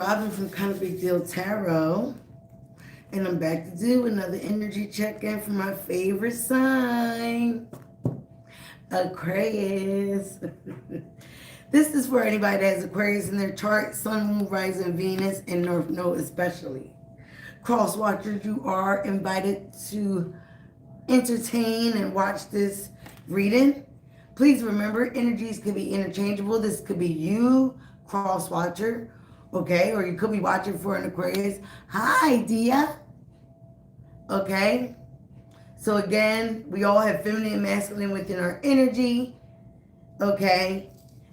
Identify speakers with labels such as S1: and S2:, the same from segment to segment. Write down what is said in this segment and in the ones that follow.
S1: Robin from Kind of Big Deal Tarot, and I'm back to do another energy check-in for my favorite sign, Aquarius. This is for anybody that has Aquarius in their chart, Sun, Moon, Rising, Venus, and North Node especially. Cross watchers, you are invited to entertain and watch this reading. Please remember, energies could be interchangeable. This could be you, cross watcher, okay? Or you could be watching for an Aquarius. Hi, Dia. Okay? So again, we all have feminine and masculine within our energy, okay?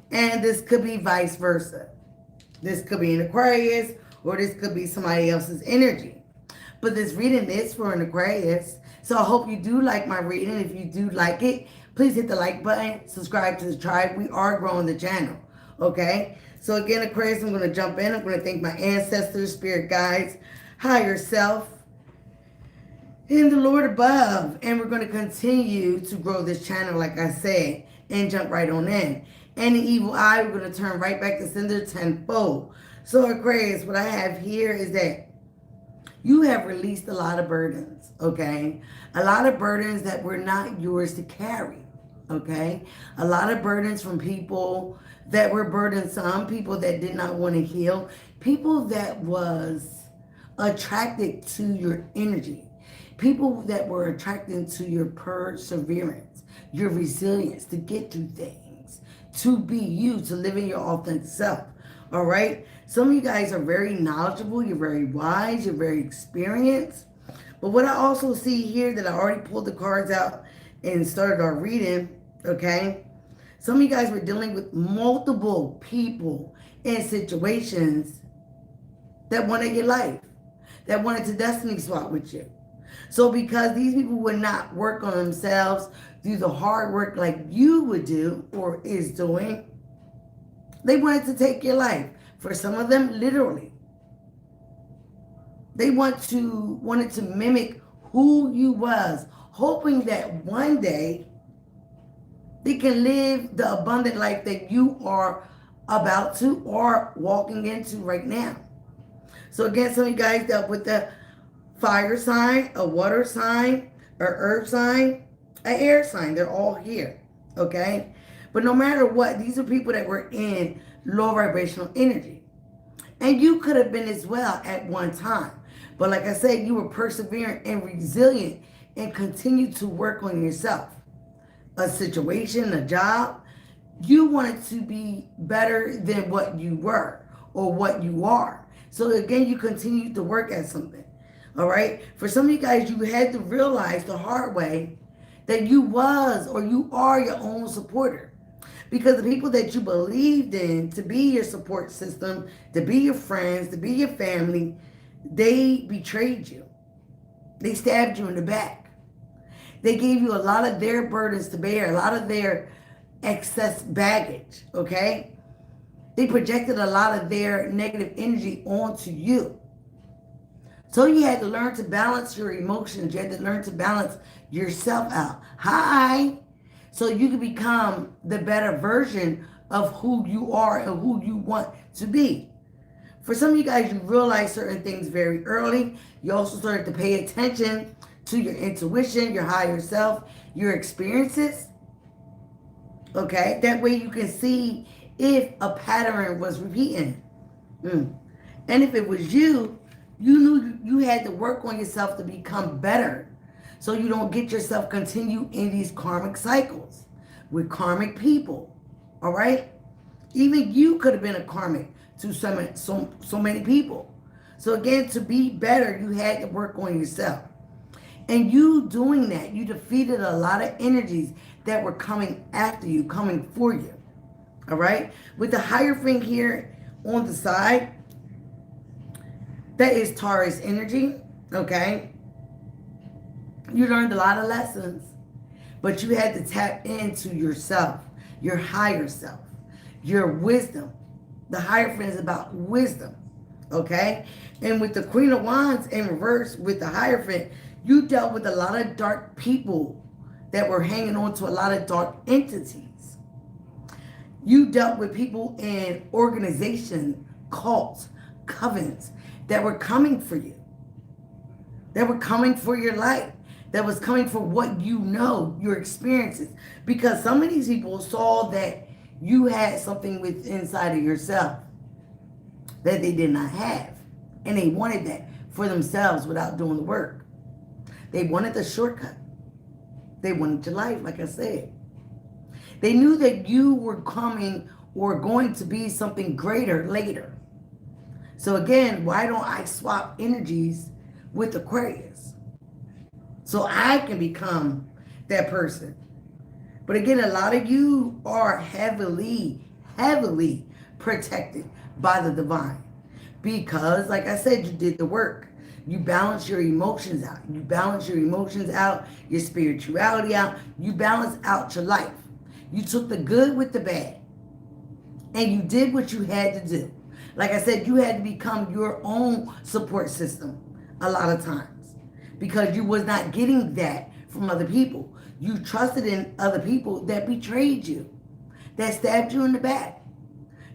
S1: And this could be vice versa. This could be an Aquarius, or this could be somebody else's energy. But this reading is for an Aquarius. So I hope you do like my reading. If you do like it, please hit the like button, subscribe to the tribe. We are growing the channel, okay? So again, Aquarius, I'm going to jump in. I'm going to thank my ancestors, spirit guides, higher self, and the Lord above. And we're going to continue to grow this channel, like I said, and jump right on in. Any evil eye, we're going to turn right back to sender tenfold. So Aquarius, what I have here is that you have released a lot of burdens, okay? A lot of burdens that were not yours to carry, okay? A lot of burdens from people that were burdensome, people that did not want to heal, people that was attracted to your energy, people that were attracted to your perseverance, your resilience to get through things, to be you, to live in your authentic self, all right? Some of you guys are very knowledgeable, you're very wise, you're very experienced. But what I also see here that I already pulled the cards out and started our reading, okay? Some of you guys were dealing with multiple people and situations that wanted your life, that wanted to destiny swap with you. So because these people would not work on themselves, do the hard work like you would do or is doing, they wanted to take your life. For some of them, literally. They wanted to mimic who you was, hoping that one day they can live the abundant life that you are about to or walking into right now. So again, some of you guys dealt with the fire sign, a water sign, a earth sign, an air sign. They're all here, okay? But no matter what, these are people that were in low vibrational energy. And you could have been as well at one time. But like I said, you were perseverant and resilient and continued to work on yourself. A situation, a job, you wanted to be better than what you were or what you are. So again, you continued to work at something. All right? For some of you guys, you had to realize the hard way that you was or you are your own supporter. Because the people that you believed in to be your support system, to be your friends, to be your family, they betrayed you. They stabbed you in the back. They gave you a lot of their burdens to bear, a lot of their excess baggage, okay? They projected a lot of their negative energy onto you. So you had to learn to balance your emotions. You had to learn to balance yourself out. Hi. So you can become the better version of who you are and who you want to be. For some of you guys, you realize certain things very early. You also started to pay attention to your intuition, your higher self, your experiences. Okay? That way you can see if a pattern was repeating. And if it was you, you knew you had to work on yourself to become better. So you don't get yourself continue in these karmic cycles with karmic people. All right? Even you could have been a karmic to so many people. So again, to be better, you had to work on yourself. And you doing that, you defeated a lot of energies that were coming after you, coming for you. All right? With the Hierophant here on the side, that is Taurus energy. Okay? You learned a lot of lessons, but you had to tap into yourself, your higher self, your wisdom. The Hierophant is about wisdom, okay? And with the Queen of Wands in reverse with the Hierophant, you dealt with a lot of dark people that were hanging on to a lot of dark entities. You dealt with people in organization, cults, covens that were coming for you, that were coming for your life, that was coming for what you know, your experiences. Because some of these people saw that you had something within inside of yourself that they did not have. And they wanted that for themselves without doing the work. They wanted the shortcut. They wanted your life, like I said. They knew that you were coming or going to be something greater later. So again, why don't I swap energies with Aquarius? So I can become that person. But again, a lot of you are heavily protected by the divine. Because, like I said, you did the work. You balance your emotions out. You balance your emotions out, your spirituality out. You balance out your life. You took the good with the bad. And you did what you had to do. Like I said, you had to become your own support system a lot of times. Because you was not getting that from other people. You trusted in other people that betrayed you. That stabbed you in the back.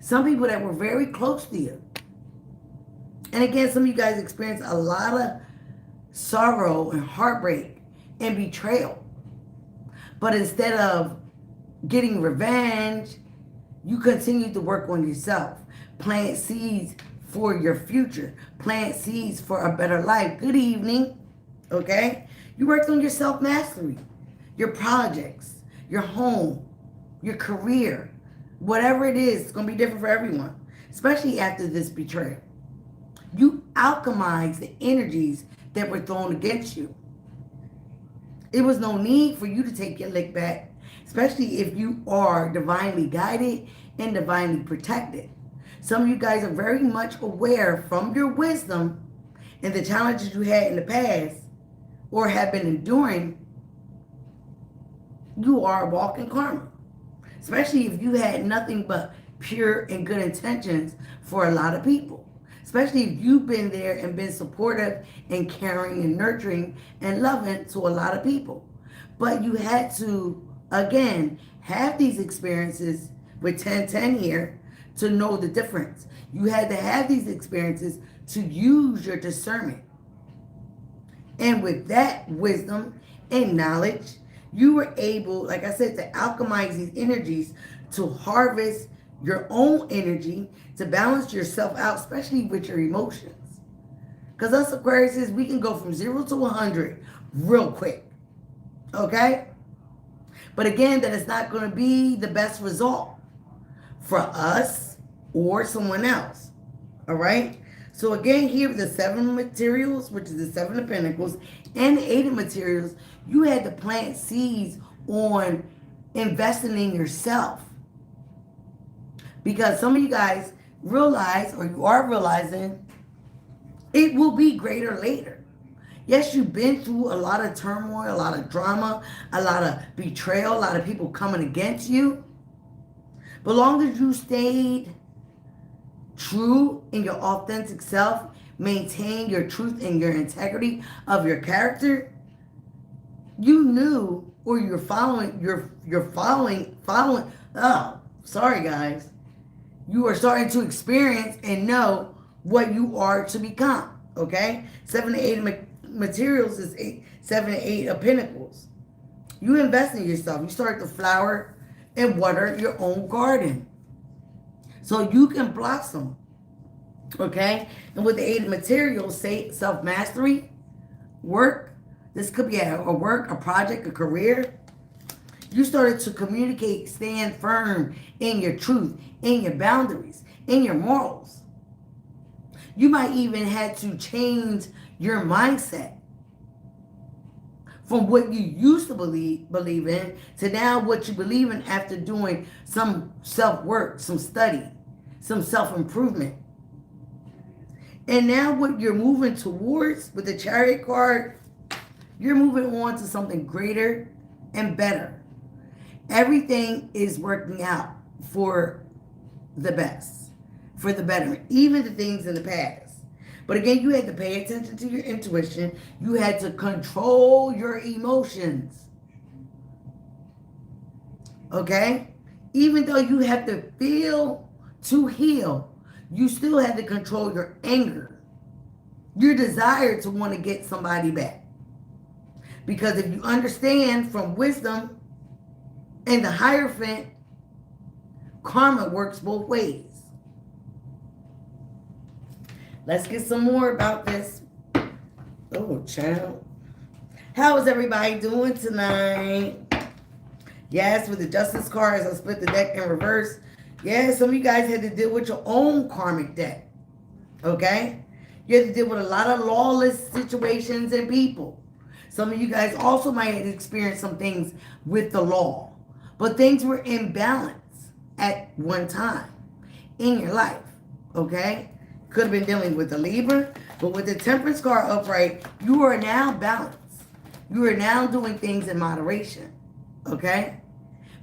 S1: Some people that were very close to you. And again, some of you guys experienced a lot of sorrow and heartbreak and betrayal. But instead of getting revenge, you continued to work on yourself. Plant seeds for your future. Plant seeds for a better life. Good evening. Okay? You worked on your self-mastery, your projects, your home, your career. Whatever it is, it's going to be different for everyone, especially after this betrayal. You alchemized the energies that were thrown against you. It was no need for you to take your lick back, especially if you are divinely guided and divinely protected. Some of you guys are very much aware from your wisdom and the challenges you had in the past or have been enduring. You are walking karma, especially if you had nothing but pure and good intentions for a lot of people. Especially if you've been there and been supportive and caring and nurturing and loving to a lot of people. But you had to, again, have these experiences with 1010 here to know the difference. You had to have these experiences to use your discernment. And with that wisdom and knowledge, you were able, like I said, to alchemize these energies to harvest your own energy, to balance yourself out, especially with your emotions. Because us Aquarius, we can go from 0 to 100 real quick. Okay? But again, that is not going to be the best result for us or someone else. All right? So again, here the 7 materials, which is the 7 of Pentacles, and the 8 of materials, you had to plant seeds on investing in yourself. Because some of you guys realize, or you are realizing, it will be greater later. Yes, you've been through a lot of turmoil, a lot of drama, a lot of betrayal, a lot of people coming against you. But long as you stayed true in your authentic self, maintain your truth and your integrity of your character, you knew, or you're following, sorry guys. You are starting to experience and know what you are to become. Okay? 7 to 8 of materials is 7 to 8 of Pentacles. You invest in yourself. You start to flower and water your own garden, so you can blossom. Okay? And with the 8 of materials, say self-mastery, work. This could be a work, a project, a career. You started to communicate, stand firm in your truth, in your boundaries, in your morals. You might even have to change your mindset from what you used to believe in to now what you believe in after doing some self-work, some study, some self-improvement. And now what you're moving towards with the Chariot card, you're moving on to something greater and better. Everything is working out for the best, for the betterment, even the things in the past. But again, you had to pay attention to your intuition. You had to control your emotions. Okay? Even though you have to feel to heal, you still had to control your anger, your desire to want to get somebody back. Because if you understand from wisdom and the Hierophant, karma works both ways. Let's get some more about this. Oh, child. How is everybody doing tonight? Yes, with the Justice cards, I split the deck in reverse. Yeah, some of you guys had to deal with your own karmic deck. Okay? You had to deal with a lot of lawless situations and people. Some of you guys also might have experienced some things with the law. But things were in balance at one time in your life. Okay? Could have been dealing with the Libra, but with the Temperance card upright, you are now balanced. You are now doing things in moderation. Okay?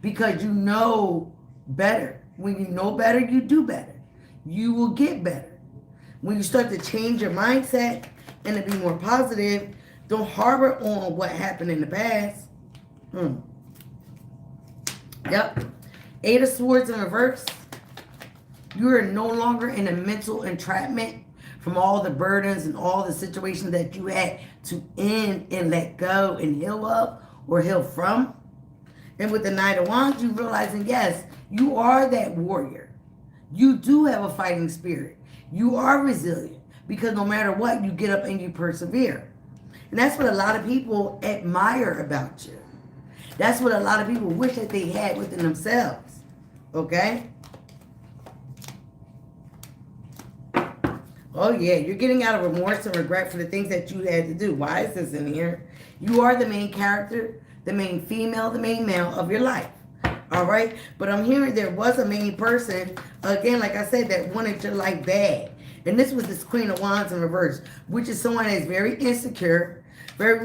S1: Because you know better. When you know better, you do better. You will get better. When you start to change your mindset and to be more positive, don't harbor on what happened in the past. Yep. 8 of Swords in reverse. You are no longer in a mental entrapment from all the burdens and all the situations that you had to end and let go and heal up or heal from. And with the Knight of Wands, you realizing, yes, you are that warrior. You do have a fighting spirit. You are resilient because no matter what, you get up and you persevere. And that's what a lot of people admire about you. That's what a lot of people wish that they had within themselves. Okay? Oh, yeah, you're getting out of remorse and regret for the things that you had to do. Why is this in here? You are the main character, the main female, the main male of your life. All right? But I'm hearing there was a main person, again, like I said, that wanted your life bad. And this was this Queen of Wands in reverse, which is someone that's very insecure,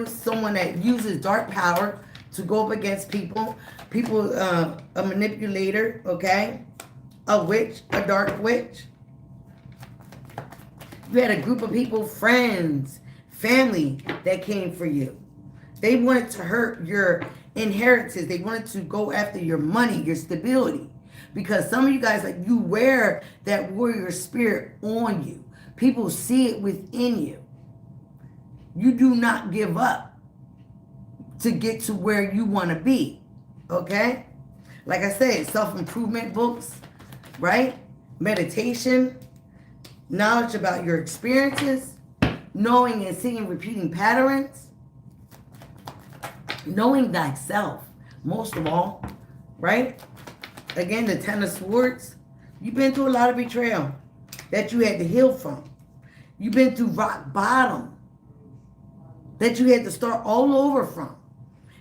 S1: someone that uses dark power to go up against people. A manipulator, okay? A witch, a dark witch. You had a group of people, friends, family that came for you. They wanted to hurt your inheritance. They wanted to go after your money, your stability. Because some of you guys, like, you wear that warrior spirit on you. People see it within you. You do not give up to get to where you want to be. Okay? Like I said, self-improvement books, right? Meditation, knowledge about your experiences, knowing and seeing repeating patterns, knowing thyself, most of all, right? Again, the 10 of Swords, you've been through a lot of betrayal that you had to heal from. You've been through rock bottom that you had to start all over from.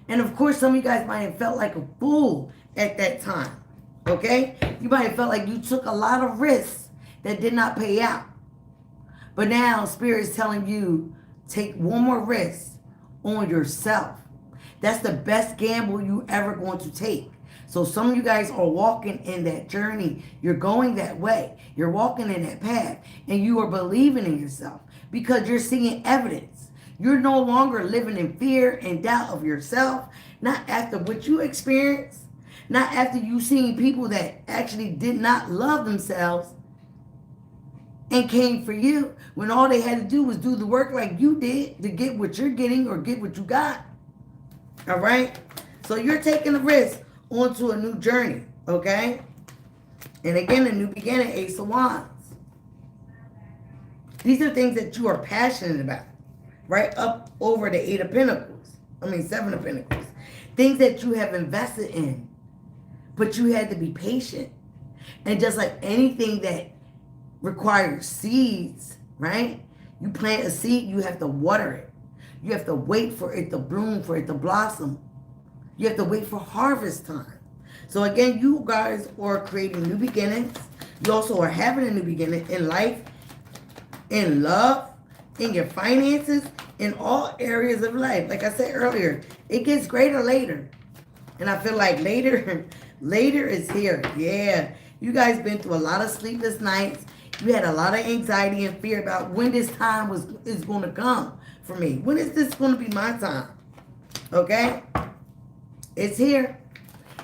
S1: And of course, some of you guys might have felt like a fool at that time, okay? You might have felt like you took a lot of risks that did not pay out. But now Spirit is telling you, take one more risk on yourself. That's the best gamble you ever going to take. So some of you guys are walking in that journey. You're going that way. You're walking in that path. And you are believing in yourself because you're seeing evidence. You're no longer living in fear and doubt of yourself. Not after what you experienced. Not after you seeing people that actually did not love themselves and came for you when all they had to do was do the work like you did to get what you're getting or get what you got. All right? So you're taking a risk onto a new journey, okay? And again, a new beginning, Ace of Wands. These are things that you are passionate about, right? Up over the 8 of Pentacles. 7 of Pentacles. Things that you have invested in, but you had to be patient. And just like anything that requires seeds, right? You plant a seed, you have to water it. You have to wait for it to bloom, for it to blossom. You have to wait for harvest time. So again, you guys are creating new beginnings. You also are having a new beginning in life, in love, in your finances, in all areas of life. Like I said earlier, it gets greater later. And I feel like later is here. Yeah. You guys been through a lot of sleepless nights. You had a lot of anxiety and fear about when this time is going to come for me. When is this going to be my time? Okay? It's here.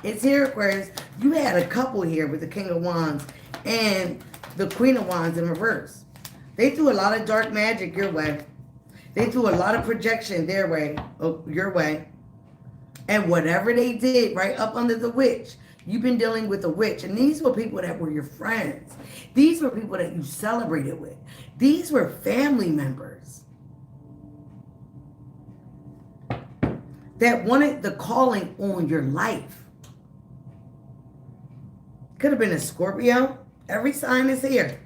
S1: It's here, Aquarius. You had a couple here with the King of Wands and the Queen of Wands in reverse. They threw a lot of dark magic your way. They threw a lot of projection their way, your way. And whatever they did right up under the witch, you've been dealing with a witch. And these were people that were your friends. These were people that you celebrated with. These were family members that wanted the calling on your life. Could have been a Scorpio. Every sign is here.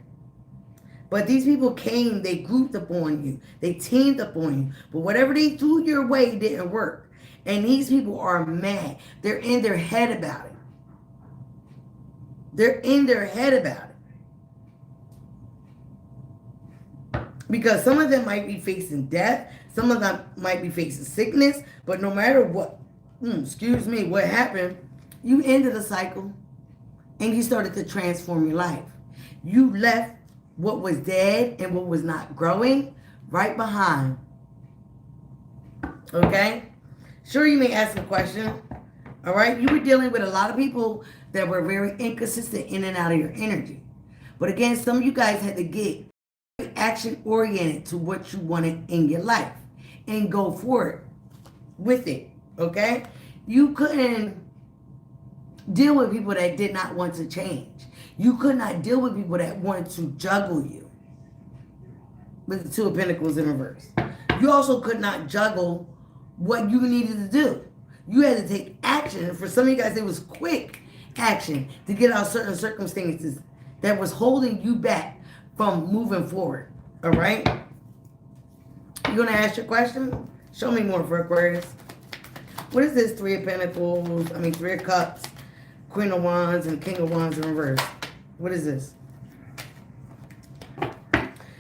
S1: But these people came, they grouped up on you. They teamed up on you. But whatever they threw your way didn't work. And these people are mad. They're in their head about it. They're in their head about it. Because some of them might be facing death. Some of them might be facing sickness. But no matter what, what happened, you ended a cycle. And you started to transform your life. You left what was dead and what was not growing right behind. Okay? Sure, you may ask a question. All right? You were dealing with a lot of people that were very inconsistent in and out of your energy. But again, some of you guys had to get action oriented to what you wanted in your life and go forward with it. Okay? You couldn't deal with people that did not want to change. You could not deal with people that wanted to juggle you with the Two of Pentacles in reverse. You also could not juggle what you needed to do. You had to take action. And for some of you guys, it was quick action to get out certain circumstances that was holding you back from moving forward. All right? You going to ask your question? Show me more for Aquarius. What is this? Three of Pentacles. Three of Cups. Queen of Wands and King of Wands in reverse. What is this?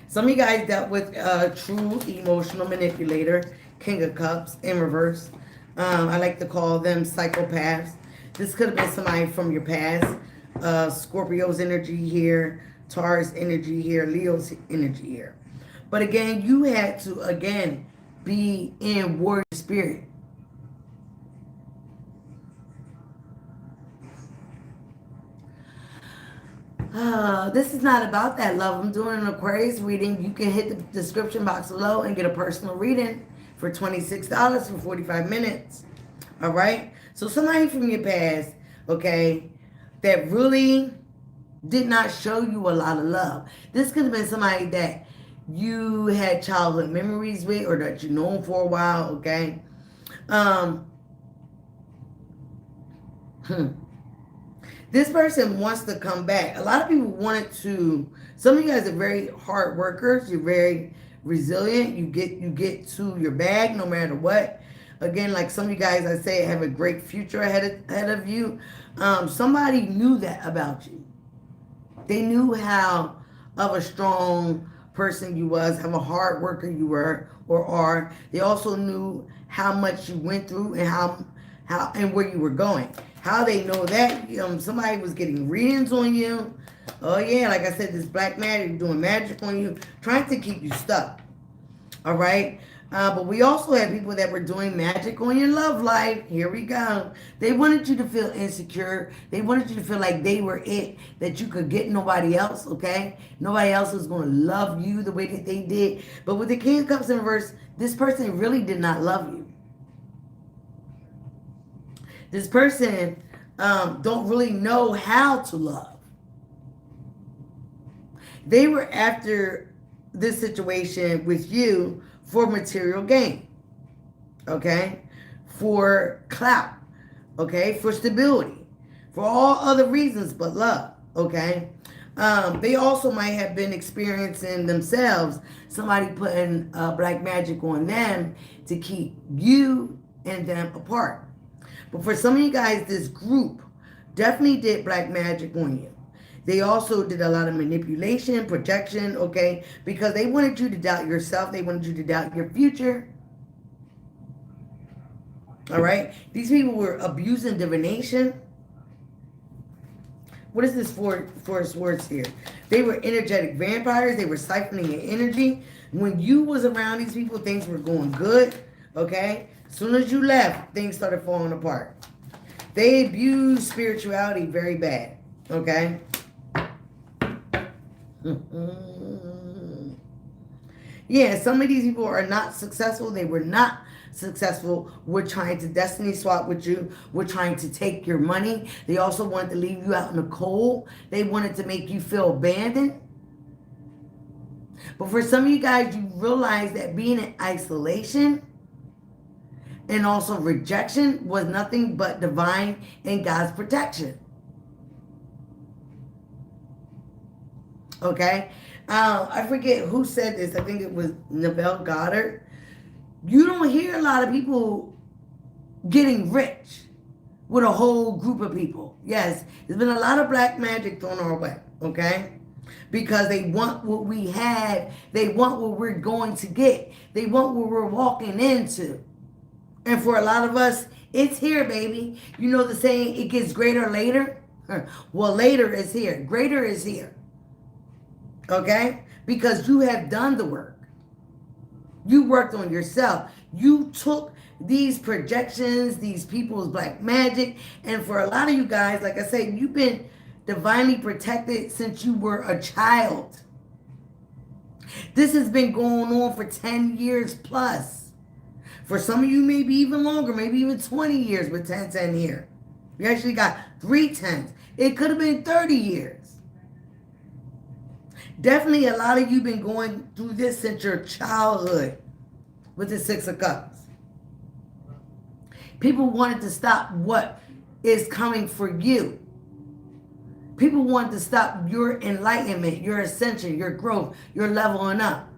S1: Some of you guys dealt with a true emotional manipulator. King of Cups in reverse. I like to call them psychopaths. This could have been somebody from your past. Scorpio's energy here. Taurus energy here. Leo's energy here. But again, you had to, again, be in warrior spirit. This is not about that, love. I'm doing an Aquarius reading. You can hit the description box below and get a personal reading for $26 for 45 minutes. All right? So somebody from your past, okay, that really did not show you a lot of love. This could have been somebody that you had childhood memories with or that you known for a while, okay? This person wants to come back. A lot of people wanted to. Some of you guys are very hard workers. You're very resilient. You get to your bag no matter what. Again, like some of you guys, I say, have a great future ahead of you. Somebody knew that about you. They knew how of a strong person you was, how a hard worker you were or are. They also knew how much you went through and how and where you were going. How they know that? Somebody was getting readings on you. Oh yeah, like I said, this black magic doing magic on you, trying to keep you stuck. All right. But we also had people that were doing magic on your love life. Here we go. They wanted you to feel insecure. They wanted you to feel like they were it, that you could get nobody else, okay? Nobody else was going to love you the way that they did. But with the King of Cups in reverse, this person really did not love you. This person don't really know how to love. They were after this situation with you for material gain, okay? For clout, okay? For stability, for all other reasons but love, okay? They also might have been experiencing themselves, somebody putting black magic on them to keep you and them apart. But for some of you guys, this group definitely did black magic on you. They also did a lot of manipulation, projection, okay? Because they wanted you to doubt yourself. They wanted you to doubt your future. All right? These people were abusing divination. What is this for words here? They were energetic vampires. They were siphoning your energy. When you was around these people, things were going good, okay? As soon as you left, things started falling apart. They abused spirituality very bad, okay? Yeah, some of these people are not successful. They were not successful. We're trying to destiny swap with you. We're trying to take your money. They also wanted to leave you out in the cold. They wanted to make you feel abandoned. But for some of you guys, you realize that being in isolation and also rejection was nothing but divine and God's protection. Okay? I forget who said this. I think it was Neville Goddard. You don't hear a lot of people getting rich with a whole group of people. Yes, there's been a lot of black magic thrown our way, okay? Because they want what we have. They want what we're going to get. They want what we're walking into. And for a lot of us, it's here, baby. You know the saying, it gets greater later? Well, later is here. Greater is here. Okay? Because you have done the work. You worked on yourself. You took these projections, these people's black magic, and for a lot of you guys, like I said, you've been divinely protected since you were a child. This has been going on for 10 years plus. For some of you, maybe even longer, maybe even 20 years with 10 here. You actually got 3 10s. It could have been 30 years. Definitely a lot of you been going through this since your childhood with the 6 of Cups. People wanted to stop what is coming for you. People wanted to stop your enlightenment, your ascension, your growth, your leveling up.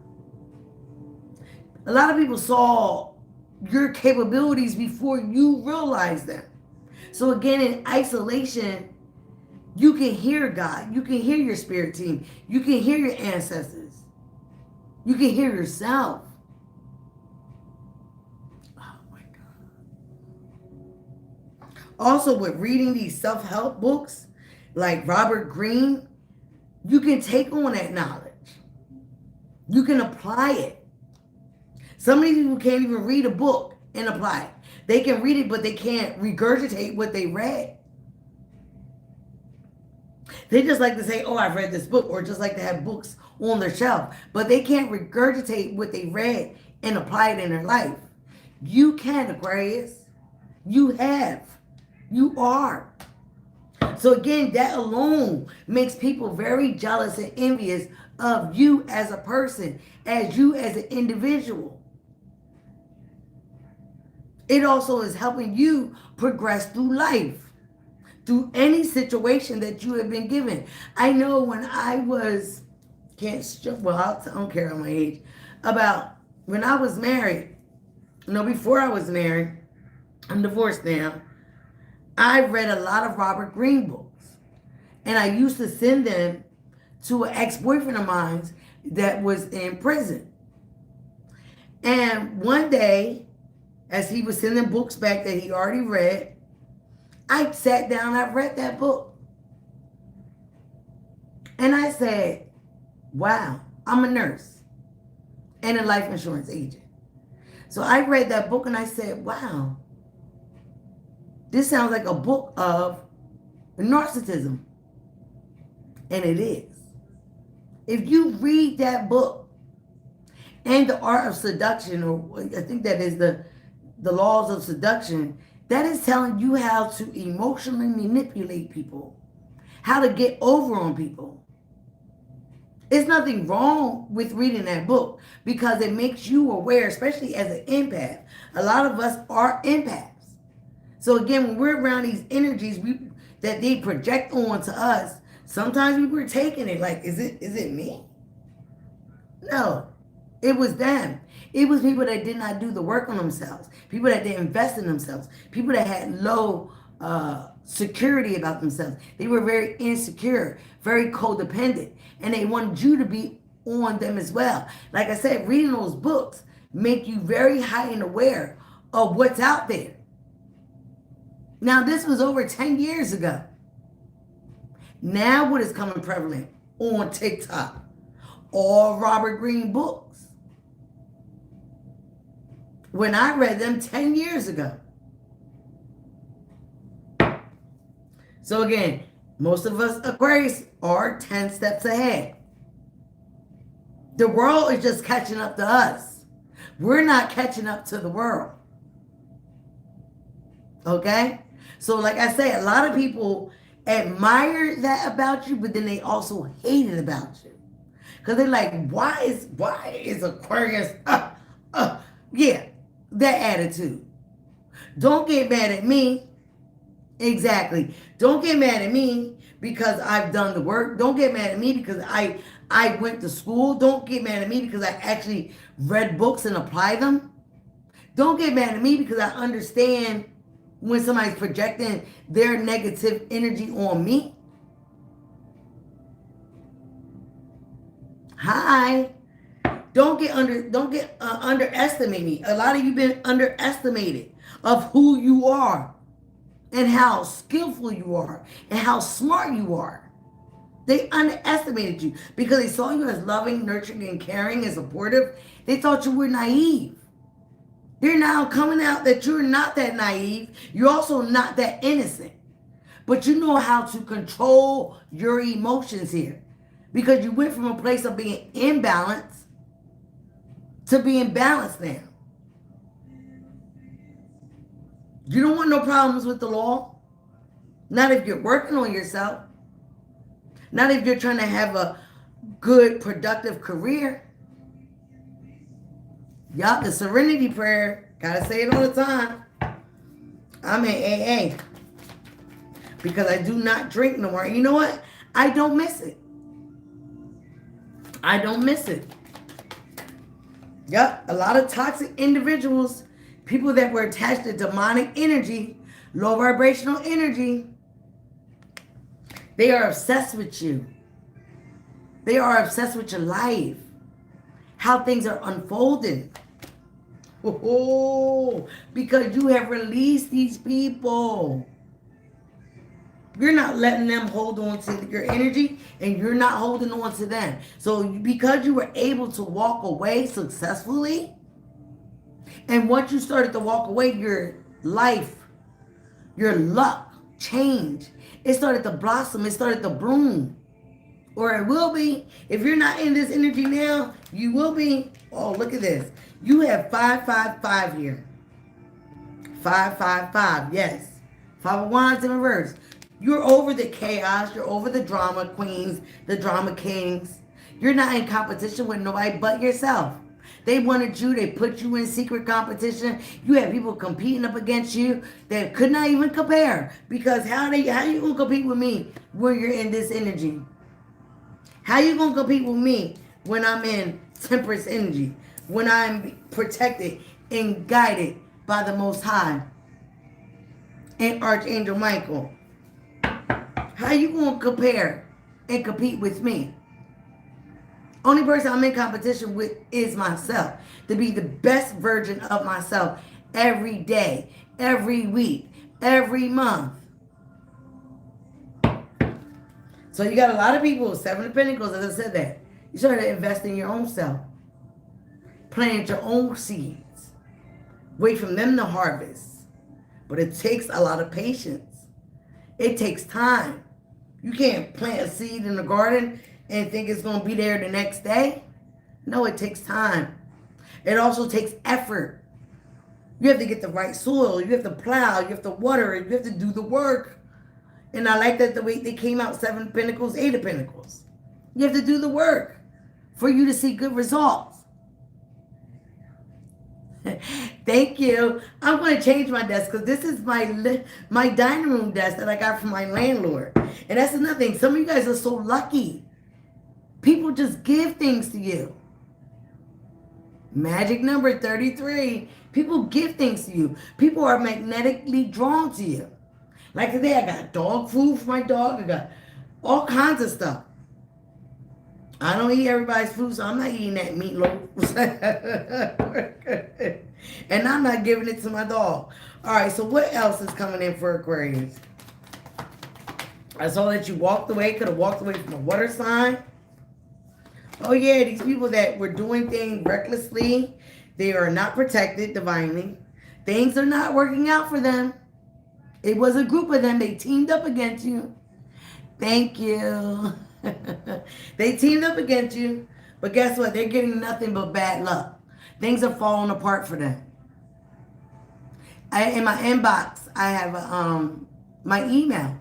S1: A lot of people saw your capabilities before you realized them. So again, in isolation, you can hear God. You can hear your spirit team. You can hear your ancestors. You can hear yourself. Oh my God. Also, with reading these self-help books, like Robert Greene, you can take on that knowledge. You can apply it. Some of these people can't even read a book and apply it. They can read it, but they can't regurgitate what they read. They just like to say, oh, I've read this book, or just like to have books on their shelf. But they can't regurgitate what they read and apply it in their life. You can, Aquarius. You have. You are. So again, that alone makes people very jealous and envious of you as a person, as you as an individual. It also is helping you progress through life, through any situation that you have been given. I know when I was, I don't care on my age, about when I was married, before I was married, I'm divorced now, I read a lot of Robert Greene books. And I used to send them to an ex-boyfriend of mine that was in prison. And one day, as he was sending books back that he already read, I sat down, I read that book. And I said, wow, I'm a nurse and a life insurance agent. So I read that book and I said, wow, this sounds like a book of narcissism. And it is. If you read that book and The Art of Seduction, or I think that is the Laws of Seduction, that is telling you how to emotionally manipulate people, how to get over on people. There's nothing wrong with reading that book because it makes you aware, especially as an empath. A lot of us are empaths. So again, when we're around these energies that they project onto us, sometimes we were taking it like, is it me? No, it was them. It was people that did not do the work on themselves, people that didn't invest in themselves, people that had low security about themselves. They were very insecure, very codependent, and they wanted you to be on them as well. Like I said, reading those books make you very high and aware of what's out there. Now, this was over 10 years ago. Now what is coming prevalent on TikTok? All Robert Greene books. When I read them 10 years ago. So again, most of us Aquarius are 10 steps ahead. The world is just catching up to us. We're not catching up to the world. Okay? So like I say, a lot of people admire that about you, but then they also hate it about you. Because they're like, why is Aquarius, yeah, that attitude. Don't get mad at me. Exactly. Don't get mad at me because I've done the work. Don't get mad at me because I went to school. Don't get mad at me because I actually read books and apply them. Don't get mad at me because I understand when somebody's projecting their negative energy on me. Hi. Don't underestimate me. A lot of you been underestimated of who you are and how skillful you are and how smart you are. They underestimated you because they saw you as loving, nurturing, and caring and supportive. They thought you were naive. They're now coming out that you're not that naive. You're also not that innocent. But you know how to control your emotions here. Because you went from a place of being imbalanced to being balanced now. You don't want no problems with the law. Not if you're working on yourself. Not if you're trying to have a good, productive career. Y'all, the serenity prayer, gotta say it all the time. I'm in AA. Because I do not drink no more. And you know what? I don't miss it. I don't miss it. Yep, a lot of toxic individuals, people that were attached to demonic energy, low vibrational energy, they are obsessed with you. They are obsessed with your life, how things are unfolding. Oh, because you have released these people. You're not letting them hold on to your energy, and you're not holding on to them. So because you were able to walk away successfully, and once you started to walk away, your life, your luck changed. It started to blossom. It started to bloom. Or it will be. If you're not in this energy now, you will be. Oh, look at this. You have 555 here. 555, yes. 5 of Wands in reverse. You're over the chaos. You're over the drama queens, the drama kings. You're not in competition with nobody but yourself. They wanted you. They put you in secret competition. You have people competing up against you that could not even compare. Because how you going to compete with me when you're in this energy? How you going to compete with me when I'm in Temperance energy? When I'm protected and guided by the Most High and Archangel Michael? How you going to compare and compete with me? Only person I'm in competition with is myself. To be the best version of myself every day, every week, every month. So you got a lot of people, 7 of Pentacles, as I said that. You start to invest in your own self. Plant your own seeds. Wait for them to harvest. But it takes a lot of patience. It takes time. You can't plant a seed in the garden and think it's going to be there the next day. No, it takes time. It also takes effort. You have to get the right soil. You have to plow. You have to water it. You have to do the work. And I like that the way they came out, 7 of Pentacles, 8 of Pentacles. You have to do the work for you to see good results. Thank you. I'm going to change my desk because this is my dining room desk that I got from my landlord. And that's another thing. Some of you guys are so lucky. People just give things to you. Magic number 33. People give things to you. People are magnetically drawn to you. Like today, I got dog food for my dog. I got all kinds of stuff. I don't eat everybody's food, so I'm not eating that meatloaf. And I'm not giving it to my dog. All right, so what else is coming in for Aquarius? I saw that you walked away, could have walked away from a water sign. Oh, yeah, these people that were doing things recklessly, they are not protected divinely. Things are not working out for them. It was a group of them. They teamed up against you. Thank you. They teamed up against you, But guess what? They're getting nothing but bad luck. Things are falling apart for them. In my inbox, I have my email.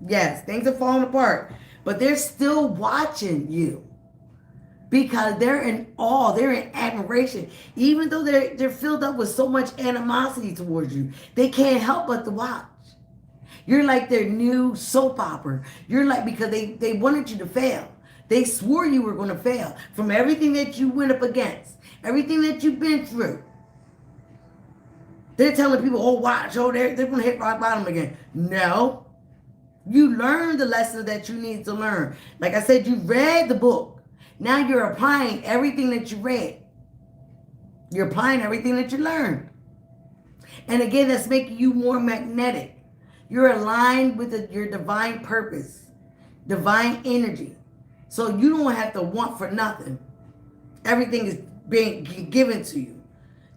S1: Yes, things are falling apart. But they're still watching you. Because they're in awe, they're in admiration. Even though they're filled up with so much animosity towards you, they can't help but to watch. You're like their new soap opera. You're like, because they wanted you to fail. They swore you were going to fail from everything that you went up against, everything that you've been through. They're telling people, oh, watch, oh, they're going to hit rock bottom again. No. You learned the lessons that you need to learn. Like I said, you read the book. Now you're applying everything that you read. You're applying everything that you learned. And again, that's making you more magnetic. You're aligned with your divine purpose, divine energy. So you don't have to want for nothing. Everything is being given to you.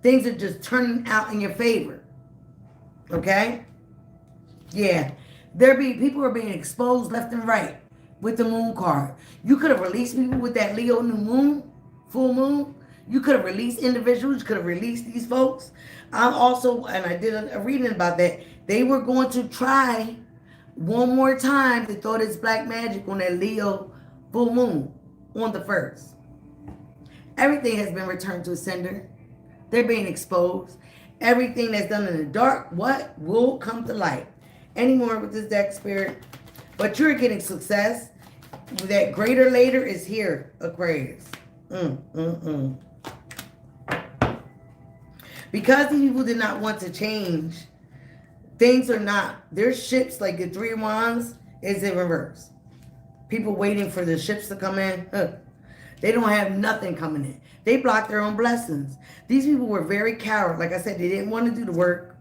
S1: Things are just turning out in your favor. Okay? Yeah. People are being exposed left and right with the moon card. You could have released people with that Leo new moon, full moon. You could have released individuals. You could have released these folks. I'm also, and I did a reading about that, they were going to try one more time to throw this black magic on that Leo full moon on the 1st. Everything has been returned to a sender. They're being exposed. Everything that's done in the dark, what will come to light? Anymore with this deck, Spirit. But you're getting success. That greater later is here, Aquarius. Because these people did not want to change, things are not. Their ships, like the 3 of Wands, is in reverse. People waiting for the ships to come in. They don't have nothing coming in. They blocked their own blessings. These people were very coward. Like I said, they didn't want to do the work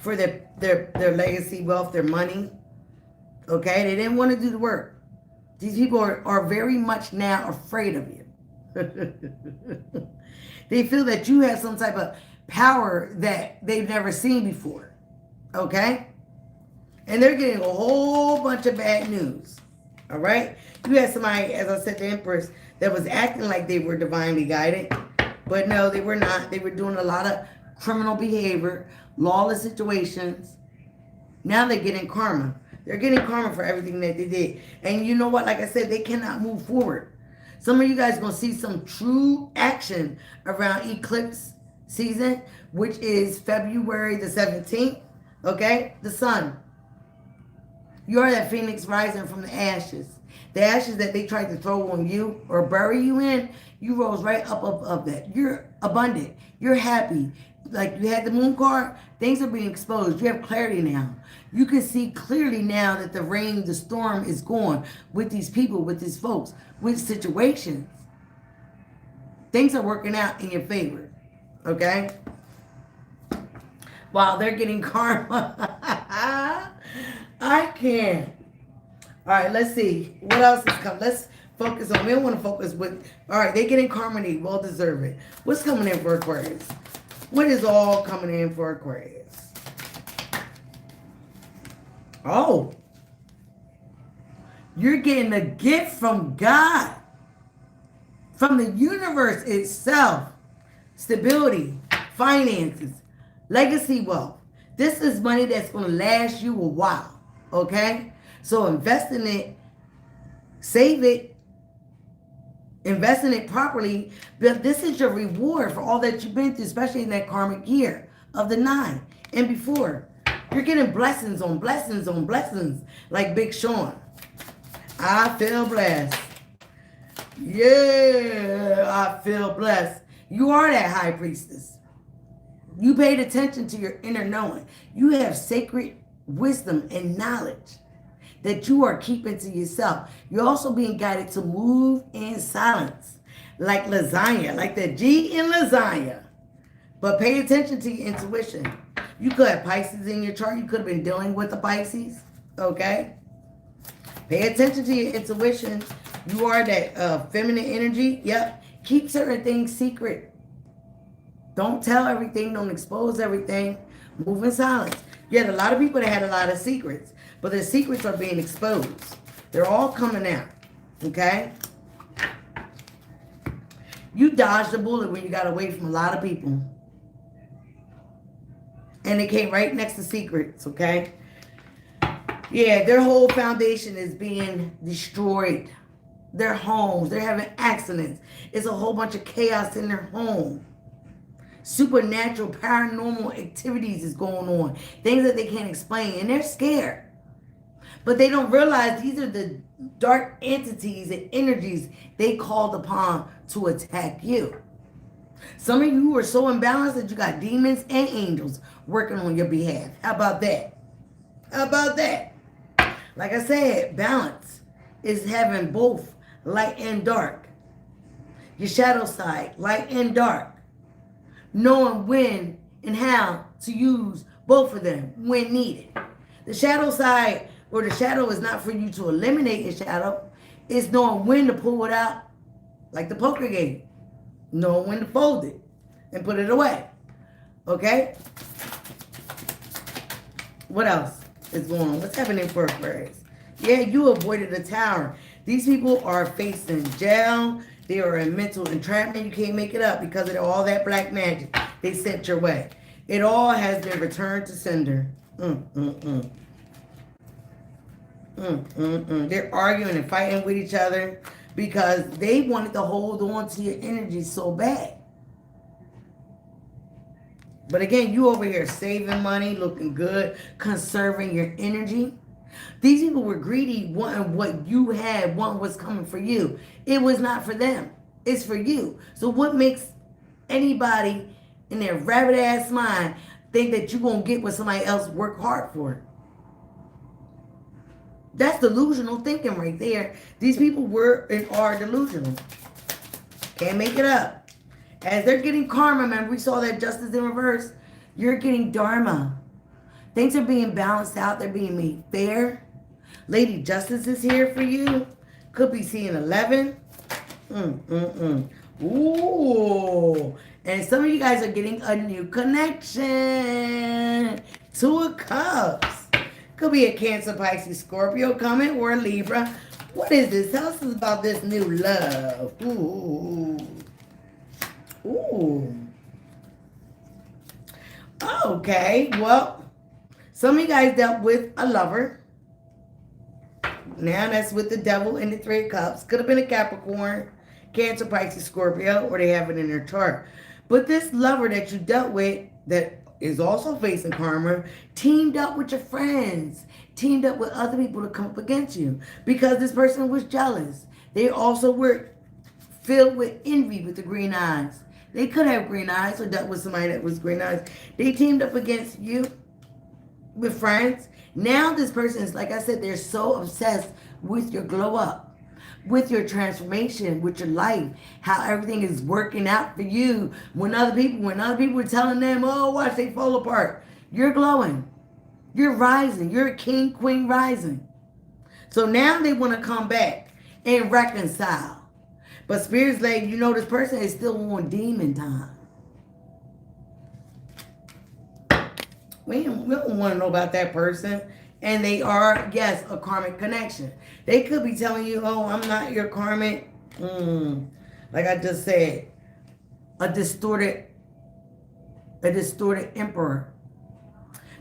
S1: for their legacy wealth, their money. Okay? They didn't want to do the work. These people are very much now afraid of you. They feel that you have some type of power that they've never seen before. Okay? And they're getting a whole bunch of bad news. All right? You had somebody, as I said, the Empress, that was acting like they were divinely guided. But no, they were not. They were doing a lot of criminal behavior, lawless situations. Now they're getting karma. They're getting karma for everything that they did. And you know what? Like I said, they cannot move forward. Some of you guys are going to see some true action around eclipse season, which is February the 17th. Okay? The sun. You are that phoenix rising from the ashes. The ashes that they tried to throw on you or bury you in, you rose right up of that. You're abundant. You're happy. Like you had the moon card, things are being exposed. You have clarity now. You can see clearly now that the rain, the storm is gone with these people, with these folks, with situations. Things are working out in your favor. Okay? While they're getting karma. I can't. All right, let's see. What else is coming? Let's focus on. We don't want to focus with. All right, they're getting karma. Well deserve it. What's coming in for Aquarius? What is all coming in for Aquarius? Oh. You're getting a gift from God. From the universe itself. Stability. Finances. Legacy wealth. This is money that's going to last you a while. Okay? So invest in it. Save it. Invest in it properly. But this is your reward for all that you've been through, especially in that karmic year of the 9 and before. You're getting blessings on blessings on blessings like Big Sean. I feel blessed. Yeah, I feel blessed. You are that high priestess. You paid attention to your inner knowing. You have sacred wisdom and knowledge that you are keeping to yourself. You're also being guided to move in silence, like lasagna, like the G in lasagna. But pay attention to your intuition. You could have Pisces in your chart. You could have been dealing with the Pisces, okay? Pay attention to your intuition. You are that feminine energy. Yep. Keep certain things secret. Don't tell everything. Don't expose everything. Move in silence. You had a lot of people that had a lot of secrets, but their secrets are being exposed. They're all coming out, okay? You dodged the bullet when you got away from a lot of people. And it came right next to secrets, okay? Yeah, their whole foundation is being destroyed. Their homes, they're having accidents. It's a whole bunch of chaos in their home. Supernatural, paranormal activities is going on. Things that they can't explain. And they're scared. But they don't realize these are the dark entities and energies they called upon to attack you. Some of you are so imbalanced that you got demons and angels working on your behalf. How about that? How about that? Like I said, balance is having both light and dark. Your shadow side, light and dark. Knowing when and how to use both of them when needed. The shadow side, or the shadow, is not for you to eliminate your shadow. It's knowing when to pull it out, like the poker game. Knowing when to fold it and put it away. Okay? What else is going on? What's happening for Aquarius? Yeah, you avoided a tower. These people are facing jail. They are in mental entrapment. You can't make it up because of all that black magic they sent your way. It all has been returned to sender. They're arguing and fighting with each other because they wanted to hold on to your energy so bad. But again, you over here saving money, looking good, conserving your energy. These people were greedy, wanting what you had, wanting what's coming for you. It was not for them. It's for you. So what makes anybody in their rabbit ass mind think that you're going to get what somebody else worked hard for? That's delusional thinking right there. These people were and are delusional. Can't make it up. As they're getting karma, remember we saw that justice in reverse. You're getting dharma. Things are being balanced out. They're being made fair. Lady Justice is here for you. Could be seeing 11. Ooh. And some of you guys are getting a new connection. Two of Cups. Could be a Cancer, Pisces, Scorpio coming, or a Libra. What is this? Tell us about this new love. Ooh. Ooh. Okay, well, some of you guys dealt with a lover. Now that's with the devil and the Three of Cups. Could have been a Capricorn, Cancer, Pisces, Scorpio, or they have it in their chart. But this lover that you dealt with that is also facing karma, teamed up with your friends, teamed up with other people to come up against you because this person was jealous. They also were filled with envy with the green eyes. They could have green eyes or dealt with somebody that was green eyes. They teamed up against you with friends. Now this person is, like I said, they're so obsessed with your glow up, with your transformation, with your life, how everything is working out for you. When other people are telling them, oh, watch, they fall apart. You're glowing. You're rising. You're a king, queen rising. So now they want to come back and reconcile. But Spirit's like, you know, this person is still on demon time. We don't want to know about that person. And they are, yes, a karmic connection. They could be telling you, oh, I'm not your karmic. Like I just said, a distorted emperor.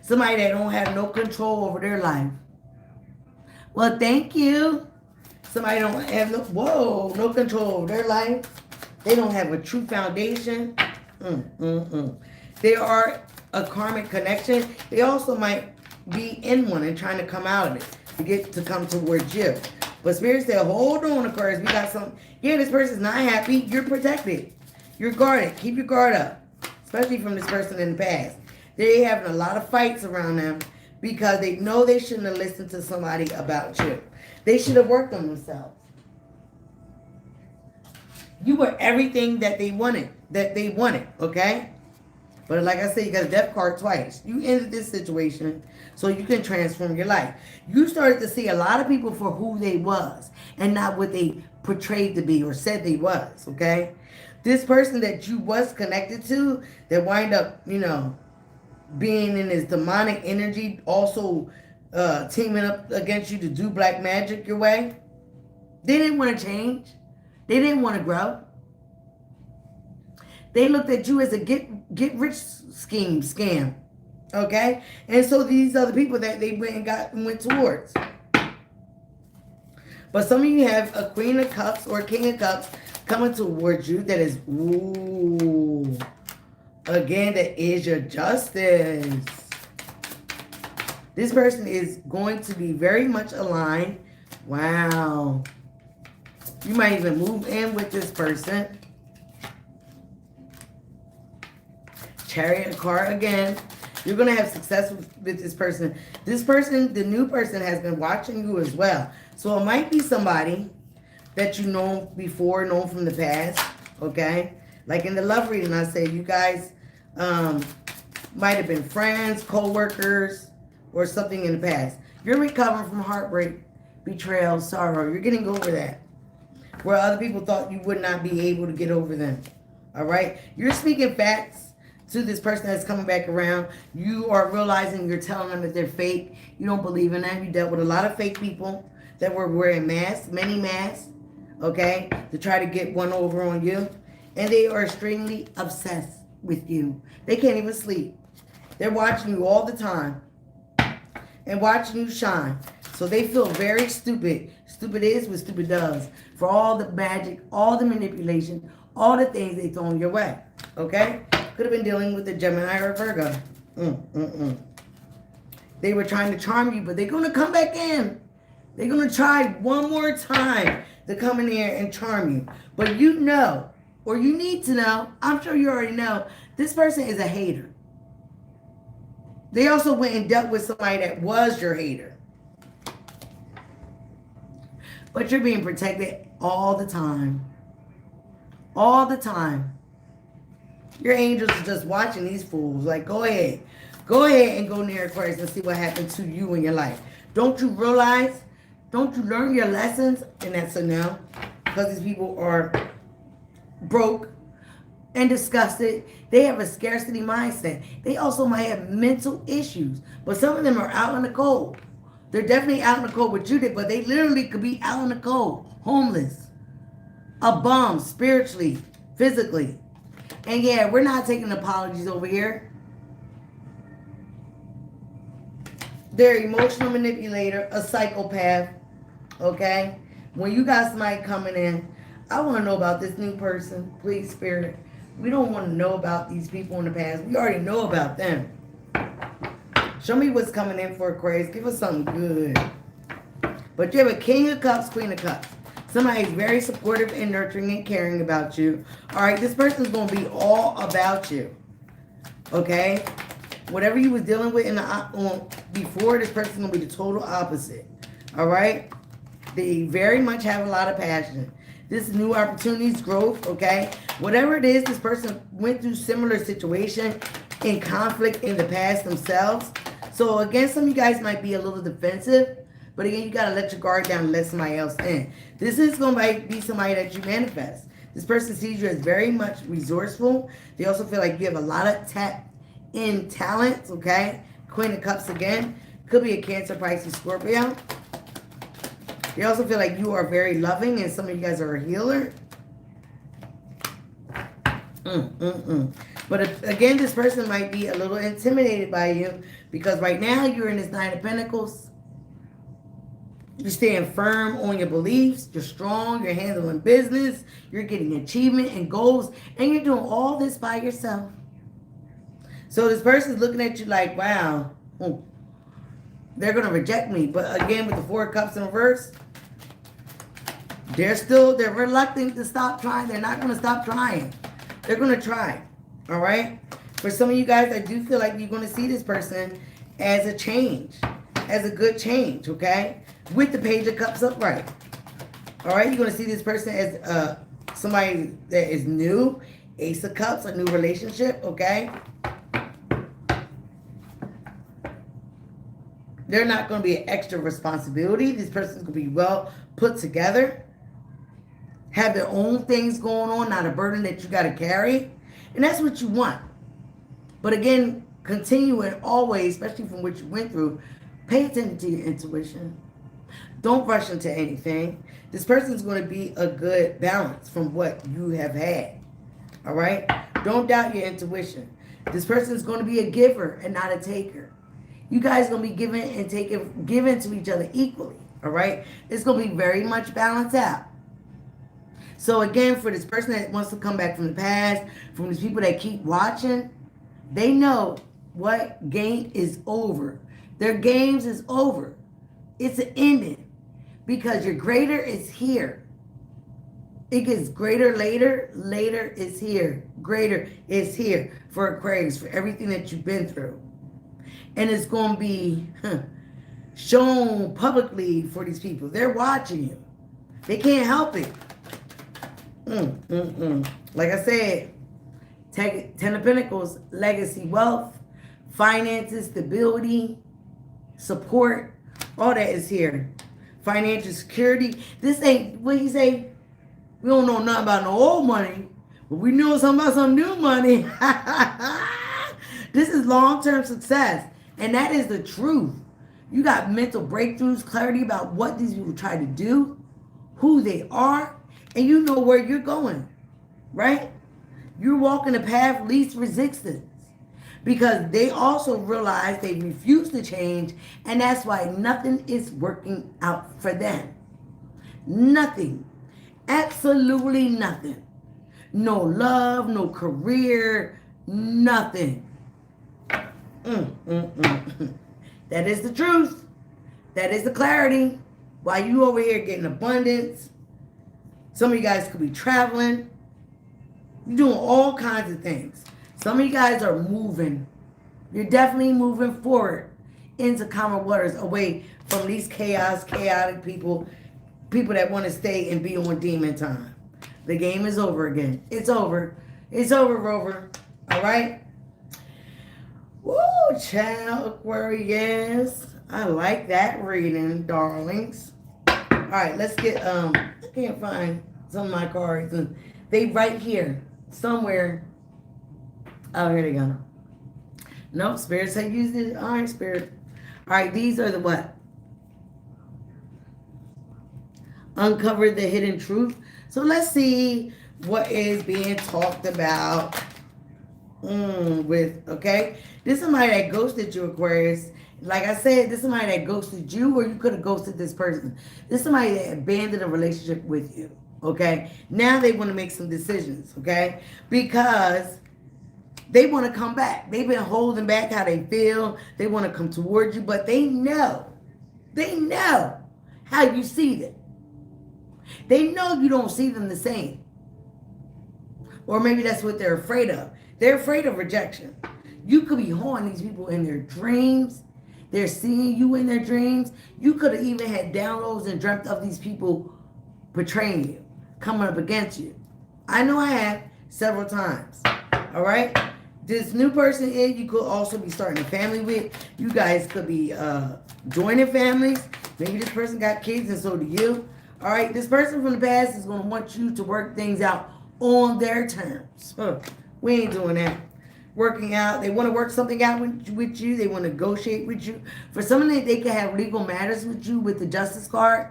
S1: Somebody that don't have no control over their life. Well, thank you. Somebody don't have no control over their life. They don't have a true foundation. They are a karmic connection. They also might be in one and trying to come out of it to come towards you. But Spirit said, hold on, Aquarius. We got some. Yeah, this person's not happy. You're protected. You're guarded. Keep your guard up. Especially from this person in the past. They're having a lot of fights around them because they know they shouldn't have listened to somebody about you. They should have worked on themselves. You were everything that they wanted, okay? But like I said, you got a death card twice. You ended this situation so you can transform your life. You started to see a lot of people for who they was and not what they portrayed to be or said they was, okay? This person that you was connected to that wind up, you know, being in this demonic energy, also teaming up against you to do black magic your way. They didn't want to change. They didn't want to grow. They looked at you as a get rich scam. Okay? And so these are the people that they went towards. But some of you have a Queen of Cups or a King of Cups coming towards you that is, ooh, again, that is your justice. This person is going to be very much aligned. Wow. You might even move in with this person. Chariot card again. You're going to have success with this person. This person, the new person, has been watching you as well. So it might be somebody that you know before, known from the past, okay? Like in the love reading, I said you guys might have been friends, co-workers, or something in the past. You're recovering from heartbreak, betrayal, sorrow. You're getting over that. Where other people thought you would not be able to get over them, all right? You're speaking facts to this person that's coming back around. You are realizing you're telling them that they're fake. You don't believe in them. You dealt with a lot of fake people that were wearing masks, many masks, okay, to try to get one over on you. And they are extremely obsessed with you. They can't even sleep. They're watching you all the time and watching you shine. So they feel very stupid. Stupid is what stupid does. For all the magic, all the manipulation, all the things they throw your way, okay? Could have been dealing with a Gemini or a Virgo. They were trying to charm you, but they're going to come back in. They're going to try one more time to come in here and charm you. But you know, or you need to know, I'm sure you already know, this person is a hater. They also went and dealt with somebody that was your hater. But you're being protected all the time. All the time. Your angels are just watching these fools. Like, go ahead. Go ahead and go near Aquarius and see what happened to you in your life. Don't you realize? Don't you learn your lessons? And that's a no. Because these people are broke and disgusted. They have a scarcity mindset. They also might have mental issues. But some of them are out in the cold. They're definitely out in the cold with you, but they literally could be out in the cold. Homeless. A bum, spiritually, physically. And yeah, we're not taking apologies over here. They're an emotional manipulator, a psychopath, okay? When you got somebody coming in, I want to know about this new person. Please, Spirit. We don't want to know about these people in the past. We already know about them. Show me what's coming in for Aquarius. Give us something good. But you have a King of Cups, Queen of Cups. Somebody's very supportive and nurturing and caring about you. All right, this person's going to be all about you. Okay? Whatever you was dealing with before, this person's going to be the total opposite. All right? They very much have a lot of passion. This is new opportunities, growth, okay? Whatever it is, this person went through similar situation in conflict in the past themselves. So again, some of you guys might be a little defensive. But again, you got to let your guard down and let somebody else in. This is going to be somebody that you manifest. This person sees you as very much resourceful. They also feel like you have a lot of tap-in talents, okay? Queen of Cups again. Could be a Cancer, Pisces, Scorpio. They also feel like you are very loving and some of you guys are a healer. But again, this person might be a little intimidated by you because right now you're in this Nine of Pentacles. You're staying firm on your beliefs. You're strong. You're handling business. You're getting achievement and goals. And you're doing all this by yourself. So this person's looking at you like, wow, they're going to reject me. But again, with the Four of Cups in reverse, they're reluctant to stop trying. They're not going to stop trying. They're going to try. All right? For some of you guys, I do feel like you're going to see this person as a change. As a good change, okay? With the Page of Cups upright. All right, you're going to see this person as somebody that is new. Ace of Cups, a new relationship, okay? They're not going to be an extra responsibility. This person's going to be well put together. Have their own things going on, not a burden that you got to carry. And that's what you want. But again, continue and always, especially from what you went through, pay attention to your intuition. Don't rush into anything. This person's going to be a good balance from what you have had. All right? Don't doubt your intuition. This person is going to be a giver and not a taker. You guys are going to be giving and taking, giving to each other equally. All right? It's going to be very much balanced out. So again, for this person that wants to come back from the past, from these people that keep watching, they know what game is over. Their games is over. It's an ending. Because your greater is here. It gets greater later. Later is here. Greater is here for Aquarius, for everything that you've been through. And it's going to be shown publicly for these people. They're watching you. They can't help it. Like I said, Ten of Pentacles, legacy, wealth, finances, stability, support, all that is here. Financial security. This ain't, what he say? We don't know nothing about no old money, but we know something about some new money. This is long-term success, and that is the truth. You got mental breakthroughs, clarity about what these people try to do, who they are, and you know where you're going, right? You're walking the path of least resistance because they also realize they refuse to change, and that's why nothing is working out for them. Nothing. Absolutely nothing. No love, no career, nothing. That is the truth. That is the clarity. While you over here getting abundance, some of you guys could be traveling. You're doing all kinds of things. Some of you guys are moving. You're definitely moving forward into calmer waters, away from these chaotic people that want to stay and be on demon time. The game is over again. It's over. It's over, Rover. All right? Woo, child, Aquarius. I like that reading, darlings. All right, let's get, I can't find some of my cards. And they right here, somewhere. Oh, here they go. Nope, Spirit said use it. All right, Spirit. All right, these are the what? Uncover the hidden truth. So let's see what is being talked about with, okay? This is somebody that ghosted you, Aquarius. Like I said, this is somebody that ghosted you, or you could have ghosted this person. This is somebody that abandoned a relationship with you, okay? Now they want to make some decisions, okay? Because they want to come back. They've been holding back how they feel. They want to come towards you, but they know how you see them. They know you don't see them the same. Or maybe that's what they're afraid of. They're afraid of rejection. You could be haunting these people in their dreams. They're seeing you in their dreams. You could have even had downloads and dreamt of these people betraying you, coming up against you. I know I have several times. All right? This new person you could also be starting a family with. You guys could be joining families. Maybe this person got kids and so do you. All right? This person from the past is going to want you to work things out on their terms. We ain't doing that. Working out. They want to work something out with you. They want to negotiate with you. For some of them, they can have legal matters with you with the justice card.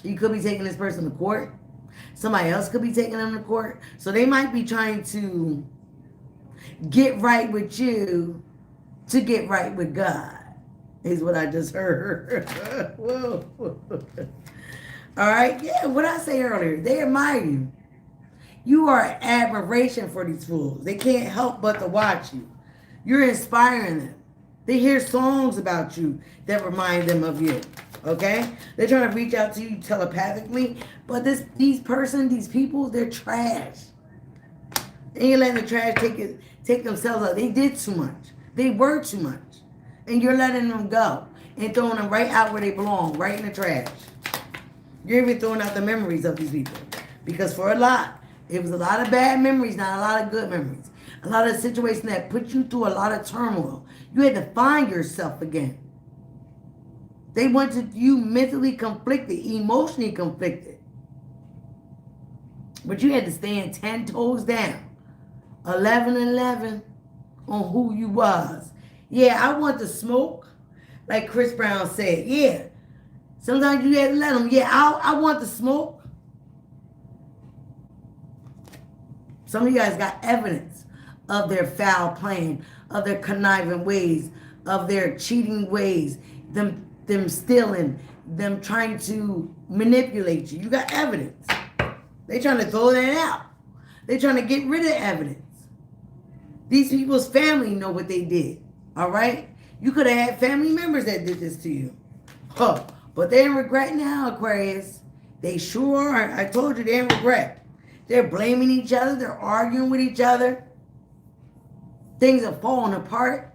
S1: You could be taking this person to court. Somebody else could be taking them to court. So they might be trying to get right with you to get right with God, is what I just heard. Whoa. All right. Yeah, what I say earlier, they admire you. You are an admiration for these fools. They can't help but to watch you. You're inspiring them. They hear songs about you that remind them of you. Okay? They're trying to reach out to you telepathically, but these people, they're trash. And you're letting the trash take themselves out. They did too much. They were too much. And you're letting them go and throwing them right out where they belong, right in the trash. You're even throwing out the memories of these people. Because for a lot, it was a lot of bad memories, not a lot of good memories. A lot of situations that put you through a lot of turmoil. You had to find yourself again. They wanted you mentally conflicted, emotionally conflicted. But you had to stand 10 toes down. 11-11 on who you was. Yeah, I want the smoke. Like Chris Brown said. Yeah. Sometimes you had to let them. Yeah, I want the smoke. Some of you guys got evidence of their foul plan, of their conniving ways, of their cheating ways, them stealing, them trying to manipulate you. You got evidence. They trying to throw that out. They trying to get rid of evidence. These people's family know what they did. All right? You could have had family members that did this to you. Huh. But they don't regret now, Aquarius. They sure are. I told you they don't regret. They're blaming each other. They're arguing with each other. Things are falling apart.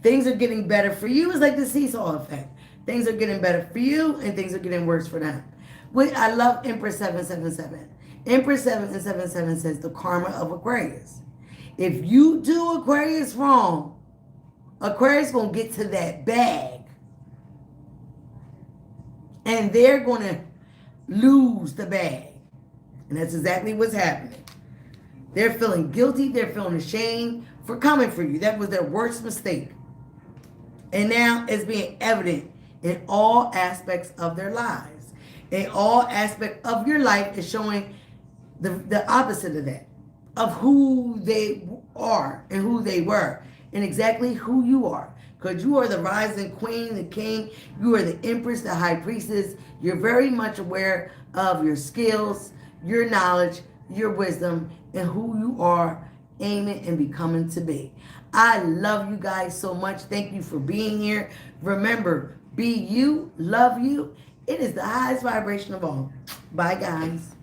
S1: Things are getting better for you. It's like the seesaw effect. Things are getting better for you and things are getting worse for them. I love Empress 777. Empress 777 says the karma of Aquarius. If you do Aquarius wrong, Aquarius going to get to that bag. And they're going to lose the bag. And that's exactly what's happening. They're feeling guilty. They're feeling ashamed for coming for you. That was their worst mistake. And now it's being evident in all aspects of their lives. In all aspects of your life is showing the opposite of that. Of who they are and who they were. And exactly who you are. Because you are the rising queen, the king. You are the empress, the high priestess. You're very much aware of your skills, your knowledge, your wisdom, and who you are aiming and becoming to be. I love you guys so much. Thank you for being here. Remember, be you, love you. It is the highest vibration of all. Bye, guys.